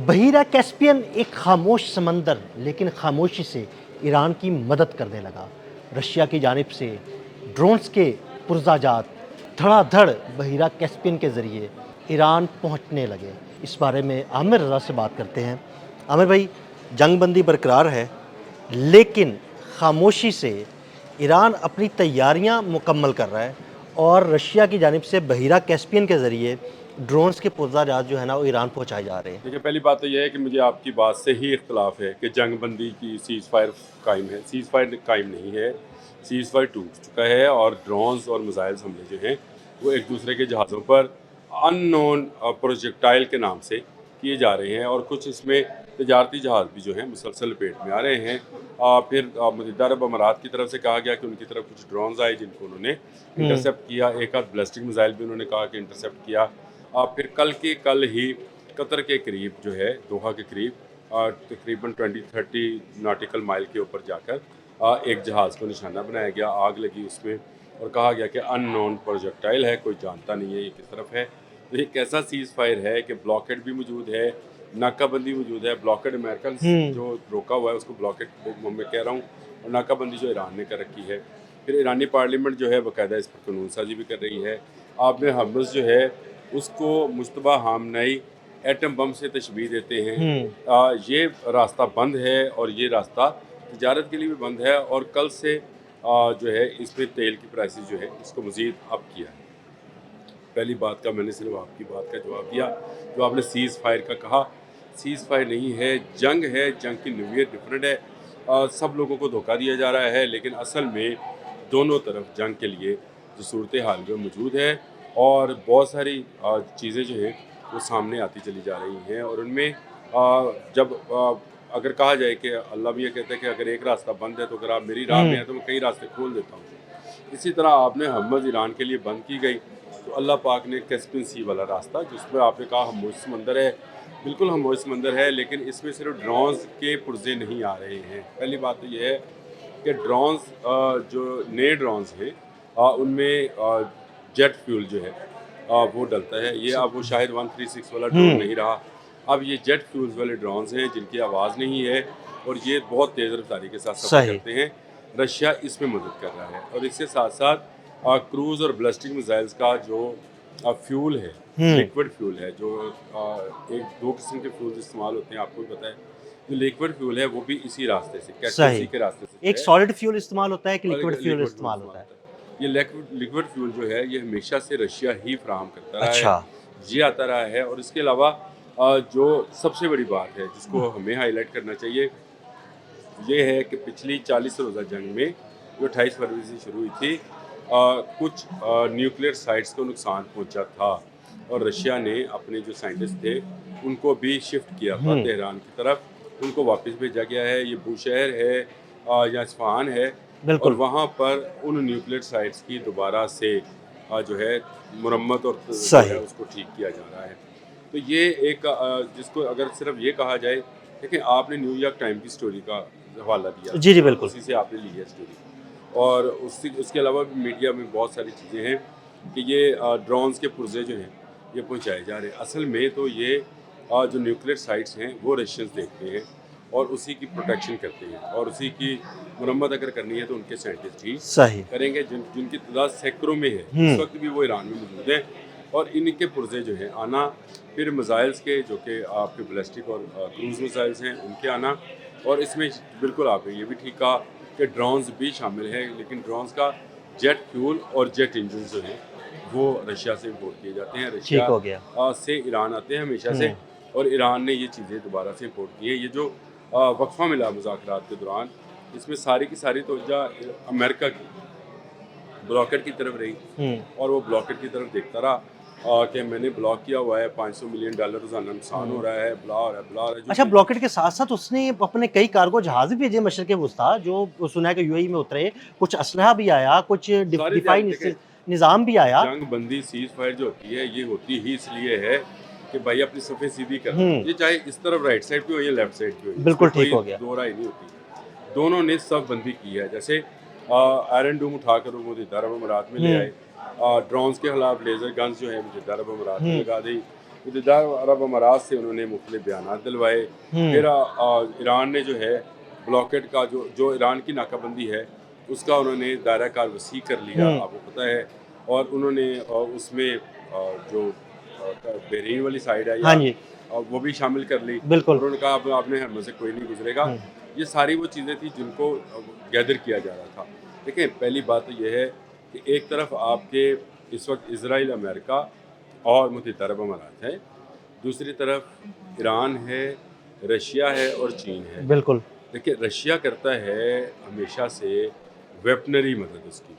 بحیرہ کیسپین ایک خاموش سمندر لیکن خاموشی سے ایران کی مدد کرنے لگا۔ رشیا کی جانب سے ڈرونز کے پرزہ جات دھڑا دھڑ بحیرہ کیسپین کے ذریعے ایران پہنچنے لگے۔ اس بارے میں عامر رضا سے بات کرتے ہیں۔ عامر بھائی، جنگ بندی برقرار ہے لیکن خاموشی سے ایران اپنی تیاریاں مکمل کر رہا ہے اور رشیا کی جانب سے بحیرہ کیسپین کے ذریعے ڈرونز کے پرزہ جات جو ہے نا وہ ایران پہنچائے جا رہے ہیں۔ دیکھیں، پہلی بات تو یہ ہے کہ مجھے آپ کی بات سے ہی اختلاف ہے کہ جنگ بندی کی سیز فائر قائم ہے۔ سیز فائر قائم نہیں ہے، سیز فائر ٹوٹ چکا ہے اور ڈرونز اور میزائلز حملے جو ہیں وہ ایک دوسرے کے جہازوں پر ان نون پروجیکٹائل کے نام سے کیے جا رہے ہیں، اور کچھ اس میں تجارتی جہاز بھی جو ہیں مسلسل لپیٹ میں آ رہے ہیں۔ پھر متحدہ عرب امارات کی طرف سے کہا گیا کہ ان کی طرف کچھ ڈرونز آئے جن کو انہوں نے انٹرسیپٹ کیا، ایک آدھ بیلسٹک میزائل بھی انہوں نے کہا کہ انٹرسیپٹ کیا۔ پھر کل ہی قطر کے قریب جو ہے، دوحہ کے قریب تقریباً 20-30 ناٹیکل مائل کے اوپر جا کر ایک جہاز کو نشانہ بنایا گیا، آگ لگی اس میں اور کہا گیا کہ ان نون پروجیکٹائل ہے، کوئی جانتا نہیں ہے یہ کس طرف ہے۔ تو یہ کیسا سیز فائر ہے کہ بلاکیڈ بھی موجود ہے، ناکہ بندی موجود ہے۔ بلاکیڈ امریکہ جو روکا ہوا ہے اس کو بلاکیڈ میں کہہ رہا ہوں، اور ناکہ بندی جو ایران نے کر رکھی ہے۔ پھر ایرانی پارلیمنٹ جو ہے باقاعدہ اس پر قانون سازی بھی کر رہی ہے۔ آپ نے حماس جو ہے اس کو مشتبہ خامنئی ایٹم بم سے تشبیہ دیتے ہیں۔ یہ راستہ بند ہے اور یہ راستہ تجارت کے لیے بھی بند ہے، اور کل سے جو ہے اس میں تیل کی پرائسز جو ہے اس کو مزید اپ کیا ہے۔ پہلی بات کا میں نے صرف آپ کی بات کا جواب دیا، جو آپ نے سیز فائر کا کہا، سیز فائر نہیں ہے، جنگ ہے، جنگ کی نوعیت ڈفرینٹ ہے۔ سب لوگوں کو دھوکہ دیا جا رہا ہے، لیکن اصل میں دونوں طرف جنگ کے لیے جو صورتحال جو موجود ہے، اور بہت ساری چیزیں جو ہیں وہ سامنے آتی چلی جا رہی ہیں، اور ان میں جب اگر کہا جائے کہ اللہ بھی یہ کہتا ہے کہ اگر ایک راستہ بند ہے تو اگر آپ میری راہ میں ہیں تو میں کئی راستے کھول دیتا ہوں۔ اسی طرح آپ نے حماس ایران کے لیے بند کی گئی تو اللہ پاک نے کیسپین سی والا راستہ، جس میں آپ نے کہا خاموش سمندر ہے، بالکل خاموش سمندر ہے، لیکن اس میں صرف ڈرونز کے پرزے نہیں آ رہے ہیں۔ پہلی بات تو یہ ہے کہ ڈرونز جو نئے ڈرونز ہیں ان میں جیٹ فیول جو ہے وہ ڈلتا ہے۔ یہ اب وہ شاید 136 والا ڈرون نہیں رہا، اب یہ جیٹ فیولز والے ڈرونز ہیں جن کی آواز نہیں ہے، اور یہ بہت تیز رفتاری کے ساتھ سفر کرتے ہیں۔ رشیا اس میں مدد کر رہا ہے، اور اس کے ساتھ ساتھ کروز اور بلسٹک میزائلز کا جو فیول ہے، لیکوڈ فیول ہے، جو ایک دو قسم کے فیولز استعمال ہوتے ہیں، آپ کو بھی پتہ ہے۔ جو لیکوڈ فیول ہے وہ بھی اسی راستے سے، کیسپین سی کے راستے سے ایک سالڈ فیول استعمال ہوتا ہے، ایک لیکوڈ فیول لیکوڈ استعمال ہوتا ہے۔ یہ لیکوڈ فیول جو ہے یہ ہمیشہ سے رشیا ہی فراہم کرتا رہا ہے، اچھا، یہ آتا رہا ہے۔ اور اس کے علاوہ جو سب سے بڑی بات ہے جس کو ہمیں ہائی لائٹ کرنا چاہیے، یہ ہے کہ پچھلی 40 روزہ جنگ میں جو 28 فروری سے شروع ہوئی تھی، کچھ نیوکلیئر سائٹس کو نقصان پہنچا تھا، اور رشیا نے اپنے جو سائنٹسٹ تھے ان کو بھی شفٹ کیا تھا تہران کی طرف، ان کو واپس بھیجا گیا ہے۔ یہ بوشہر ہے یا اصفہان ہے، اور وہاں پر ان نیوکلیئر سائٹس کی دوبارہ سے جو ہے مرمت اور جو ہے اس کو ٹھیک کیا جا رہا ہے۔ تو یہ ایک جس کو اگر صرف یہ کہا جائے، دیکھیں آپ نے نیو یارک ٹائم کی سٹوری کا حوالہ دیا، جی جی بالکل، اسی سے آپ نے لی ہے سٹوری، اور اس کے علاوہ بھی میڈیا میں بہت ساری چیزیں ہیں کہ یہ ڈرونز کے پرزے جو ہیں یہ پہنچائے جا رہے ہیں۔ اصل میں تو یہ جو نیوکلیئر سائٹس ہیں وہ رشینز دیکھتے ہیں اور اسی کی پروٹیکشن کرتے ہیں، اور اسی کی مرمت اگر کرنی ہے تو ان کے سائنٹسٹ ہی کریں گے، جن کی تعداد سینکڑوں میں ہے، اس وقت بھی وہ ایران میں موجود ہیں، اور ان کے پرزے جو ہیں آنا، پھر میزائلز کے جو کہ آپ کے بیلسٹک اور کروز میزائلز ہیں ان کے آنا، اور اس میں بالکل آپ نے یہ بھی ٹھیک کہا کہ ڈرونز بھی شامل ہیں، لیکن ڈرونز کا جیٹ فیول اور جیٹ انجنز جو ہیں وہ رشیا سے امپورٹ کیے جاتے ہیں، رشیا سے ایران آتے ہیں ہمیشہ سے، اور ایران نے یہ چیزیں دوبارہ سے امپورٹ کی ہیں۔ یہ جو وقفہ ملا مذاکرات کے دوران، اس میں ساری کی ساری توجہ امریکہ کی بلاکٹ کی طرف رہی، اور وہ بلاکٹ کی طرف دیکھتا رہا کہ میں نے بلاک کیا ہوا ہے، $500 ملین روزانہ نقصان ہو رہا ہے، بلا ہو رہا ہے، بلا ہو رہا ہے۔ اچھا، بلاکٹ کے ساتھ ساتھ اس نے اپنے کئی کارگو جہاز بھی بھیجے مشرق وسطیٰ، جو سنا ہے کہ UAE میں اترے، کچھ اسلحہ بھی آیا، کچھ دفاعی نظام بھی آیا۔ جنگ بندی سیز فائر جو ہوتی ہے یہ ہوتی ہی اس لیے ہے کہ بھائی اپنی صفیں سیدھی کر، یہ چاہے اس طرف رائٹ سائڈ پہ ہو یا لیفٹ سائڈ پہ ہو، بالکل ٹھیک ہو گیا، دو رائے نہیں ہوتی، دونوں نے سب بندی کی ہے۔ جیسے آئرن ڈوم اٹھا کر وہ متحدہ عرب امارات میں لے آئے، ڈرونز کے خلاف لیزر گنز جو ہے متحدہ عرب امارات میں لگا دی، मुत्तहिदा अरब अमारात से उन्होंने मुख्तलिफ बयान दिलवाए। फिर ईरान ने जो है ब्लॉकेट का जो ईरान की नाकाबंदी है उसका उन्होंने दायरा कार वसी कर लिया, आपको पता है। और उन्होंने उसमें जो बहरीन वाली साइड है हाँ या जी वो भी शामिल कर ली। बिल्कुल उन्होंने कहा अब आपने हरम से कोई नहीं गुजरेगा। ये सारी वो चीज़ें थी जिनको गैदर किया जा रहा था। देखिए पहली बात तो ये है कि एक तरफ आपके इस वक्त इजराइल, अमेरिका और मुत्तहिदा अरब अमारात है, दूसरी तरफ ईरान है, रशिया है और चीन है। बिल्कुल देखिए रशिया करता है हमेशा से वेपनरी मदद उसकी,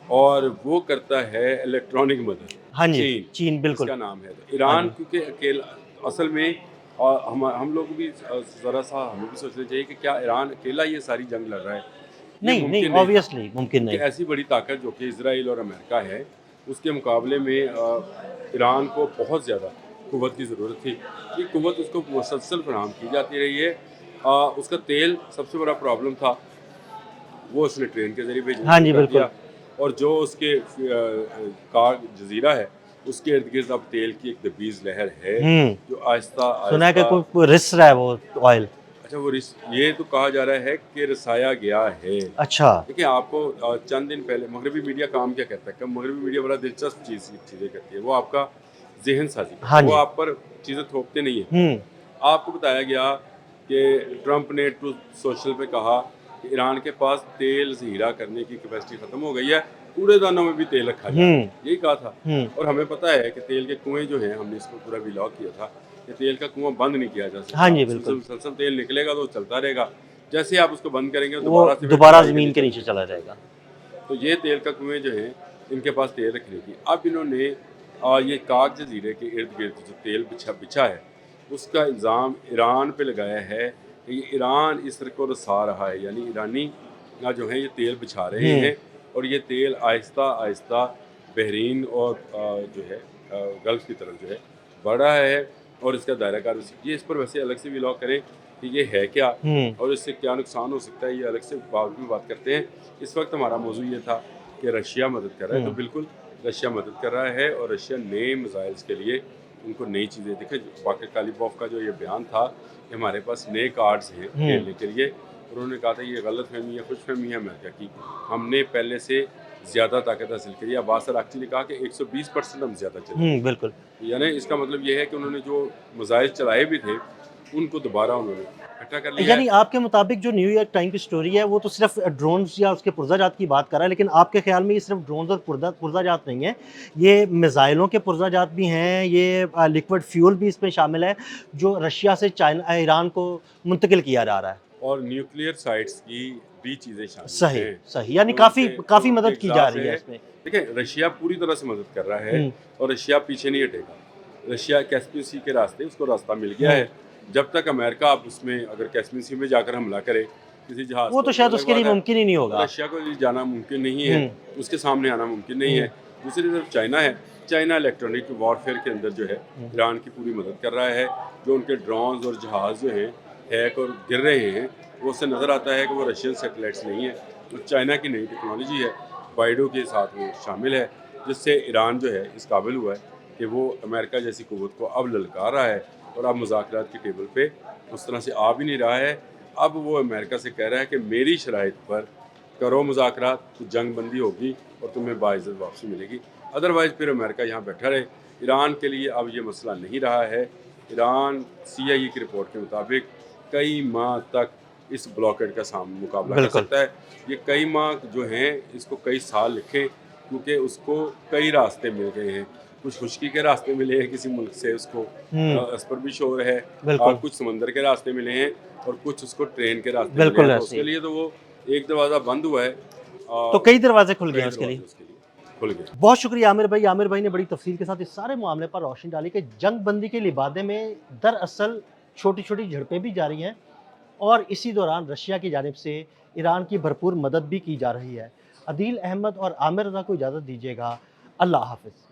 और वो करता है इलेक्ट्रॉनिक मदद। हाँ जी चीन बिल्कुल इसका नाम है। तो हाँ ईरान जी क्योंकि अकेला असल में हम लोग भी ज़रा सा हमें भी सोचना चाहिए कि क्या ईरान अकेला ये सारी जंग लड़ रहा है? ये नहीं मुमकिन नहीं नहीं था, ऑब्वियसली मुमकिन क्योंकि नहीं ऐसी बड़ी ताकत जो कि इसराइल और अमेरिका है उसके मुकाबले में ईरान को बहुत ज़्यादा क़ुव्वत की ज़रूरत थी। ये क़ुव्वत उसको मुसलसल फराहम की जाती रही है। उसका तेल सबसे बड़ा प्रॉब्लम था, वो उसने ट्रेन के ज़रिए भेजना हाँ शुरू जी कर बिल्कुल दिया। और जो उसके कार जजीरा है उसके इर्द गिर्द अब तेल की एक दबीज़ लहर है जो आहिस्ता सुना है कि आहिस्ता। कोई रिस रहा है वो ऑयल अच्छा वो ये तो कहा जा रहा है कि रसाया गया है। अच्छा देखिए आपको चंद दिन पहले मगरबी मीडिया काम क्या करता है, कब मगरबी मीडिया बड़ा दिलचस्प चीज़ें करती है, वो आपका जहन साजी करता हाँ है, वो जी आप पर चीज़ें थोपते नहीं है। आपको बताया गया कि ट्रंप ने ट्रूथ सोशल पे कहा कि ईरान के पास तेल ज़हीरा करने की कैपेसिटी ख़त्म हो गई है, कूड़ेदानों में भी तेल रखा जा रहा है, यही कहा था। और हमें पता है कि तेल के कुएँ जो हैं, हमने इसको पूरा व्लॉग किया था कि तेल का कुआँ बंद नहीं किया जा सकता। हाँ जी उसमें से बिल्कुल मुसलसल तेल निकलेगा तो चलता रहेगा, जैसे ही आप उसको बंद करेंगे वो दोबारा से फिर दोबारा गहराई ज़मीन के चले नीचे चला जाएगा तो ये तेल का कुएँ जो हैं इनके पास तेल रखने की। अब इन्होंने ये काक जजीरे के इर्द गिर्द जो तेल बिछा है उसका इल्ज़ाम ईरान पे लगाया है कि ये ईरान इस तरह को रसा रहा है, यानी ईरानी जो है ये तेल बिछा रहे हैं और ये तेल आहिस्ता आहिस्ता बहरीन और जो है गल्फ़ की तरफ जो है बढ़ रहा है। और इसका दायरा कार ये इस पर वैसे अलग से व्लॉग करें कि ये है क्या और इससे क्या नुकसान हो सकता है, ये अलग से बाद में बात करते हैं। इस वक्त हमारा मौजू ये था कि रशिया मदद कर रहा है, तो बिल्कुल रशिया मदद कर रहा है और रशिया नए मिसाइल्स के लिए उनको नई चीज़ें देखें। बाकर कालीबॉफ का जो ये बयान था कि हमारे पास नए कार्ड्स हैं खेलने के लिए, उन्होंने कहा था ये गलत फहमी है, खुश फहमी है अमेरिका की, हमने पहले से ज़्यादा ताकत हासिल करी। अब्बास अराक्ची ने कहा कि 120% हम ज़्यादा चले, बिल्कुल यानी इसका मतलब ये है कि उन्होंने जो मिसाइल चलाए भी थे उनको दोबारा उन्होंने इकट्ठा कर लिया यानी है। आपके मुताबिक जो न्यूयॉर्क टाइम की स्टोरी है वो तो सिर्फ ड्रोन्स या उसके पुर्जाजात की बात कर रहा है, लेकिन आपके ख्याल में ये सिर्फ ड्रोन्स और पुर्जाजात नहीं है, ये मिसाइलों के पुर्जाजात भी हैं, ये लिक्विड फ्यूल भी इसमें शामिल है जो रशिया से चाइना ईरान को मुंतकिल किया जा रहा है। और न्यूक्लियर साइट्स की भी चीज़ें शामिल सही हैं। सही यानी जो काफ़ी उनके काफ़ी जो मदद उनके की जा एग्ज़ास्ट रही है है। इसमें। देखिए रशिया पूरी तरह से मदद कर रहा है और रशिया पीछे नहीं हटेगा। रशिया कैस्पियन सी के रास्ते उसको रास्ता मिल गया है। जब तक अमेरिका आप उसमें अगर कैस्पियन सी में जाकर हमला करे किसी जहाज़ वो पर तो शायद अलग उसके लिए बात है, मुमकिन ही नहीं तो होगा। रशिया को जाना मुमकिन नहीं है, उसके सामने आना मुमकिन नहीं है। दूसरी तरफ चाइना है, चाइना इलेक्ट्रॉनिक वॉरफेयर के अंदर जो है ईरान की पूरी मदद कर रहा है। जो उनके ड्रोन्स और जहाज़ जो हैं हैक और गिर रहे हैं वो उससे नज़र आता है कि वो रशियन सैटेलाइट्स नहीं है, तो चाइना की नई टेक्नोलॉजी है, बाइडो के साथ वो शामिल है, जिससे ईरान जो है इस काबिल हुआ है कि वो अमेरिका जैसी क़ुव्वत को अब ललकार रहा है और अब मुज़ाकरात की टेबल पे उस तरह से आ भी नहीं रहा है। अब वो अमेरिका से कह रहा है कि मेरी शराइत पर करो मुज़ाकरात, तो जंग बंदी होगी और तुम्हें बाइज़्ज़त वापसी मिलेगी, अदरवाइज़ फिर अमेरिका यहाँ बैठा रहे। ईरान के लिए अब ये मसला नहीं रहा है। ईरान CIA की रिपोर्ट के मुताबिक कई माह तक इस ब्लॉकेड का मुकाबला कर सकता है। ये कई माह जो हैं इसको कई साल लिखें, क्योंकि उसको कई रास्ते मिल गए हैं। कुछ खुश्की के रास्ते मिले हैं किसी मुल्क से उसको, इस पर भी शोर है, और कुछ समंदर के रास्ते मिले हैं और कुछ उसको ट्रेन के रास्ते मिले हैं। तो उसके लिए तो वो एक दरवाज़ा बंद हुआ है, तो कई दरवाजे खुल गए कई उसके लिए। दरवाजे उसके लिए खुल गए। बहुत शुक्रिया आमिर भाई। आमिर भाई ने बड़ी तफसील के साथ इस सारे मामले पर रोशनी डाली कि जंग बंदी के लिबादे में दरअसल छोटी छोटी झड़पें भी जारी हैं और इसी दौरान रशिया की जानिब से ईरान की भरपूर मदद भी की जा रही है। अदील अहमद और आमिर रज़ा को इजाज़त दीजिएगा। अल्लाह हाफ़िज़।